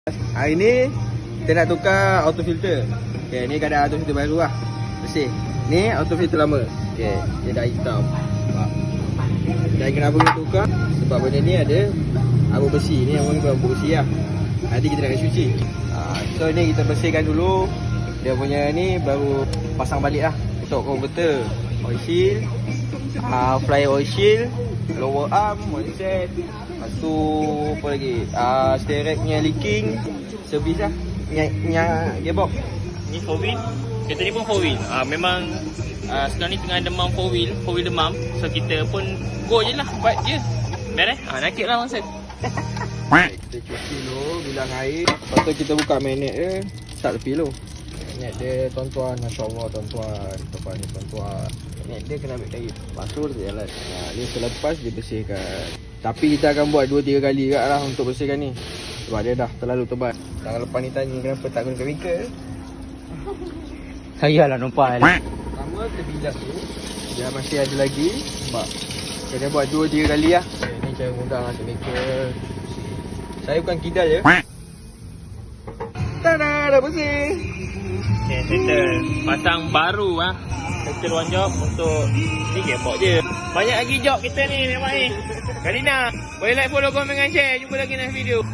Hari ni kita nak tukar auto filter. Okay, ni keadaan auto filter baru lah. Bersih. Ni auto filter lama. Okay, dia dah hitam. Nampak? Dan kenapa kita tukar? Sebab benda ni ada abu besi. Ni yang ni abu besi lah. Nanti kita nak cuci. So ni kita bersihkan dulu. Dia punya ni baru pasang balik lah. Untuk converter, oil seal, fly oil seal, lower arm, oil set. Lepas tu apa lagi? Steering punya leaking, servis lah. Gearbox. Ni 4 wheel. Kereta ni pun 4 wheel. Memang sekarang ni tengah demam 4 wheel demam. So kita pun go je lah, buat je. Beres? Naked lah masa. Kita cuci dulu, bilang air. Lepas tu kita buka magnet dia. Start tepi dulu. Magnet dia tuan-tuan, Masya Allah tuan-tuan. Tuan-tuan ni tuan-tuan. Magnet dia kena ambil kayu. Lepas tu dia jalan. Dia selepas dia bersihkan. Tapi kita akan buat 2-3 kali juga lah untuk bersihkan ni. Sebab dia dah terlalu tebal. Tahun lepas ni tanya kenapa tak guna chemical. Saya lah nampak. Pertama kita bilas tu. Dia masih ada lagi. Sebab kena buat 2-3 kali lah. Ni cara mudah lah chemical. Saya bukan kidal je. Tada, dah bersih. Okay, settle. Pasang baru lah. Settle one job untuk ni gearbox je. Banyak lagi job kita ni memang ni. Karina, boleh like, follow, komen dan share. Jumpa lagi next video.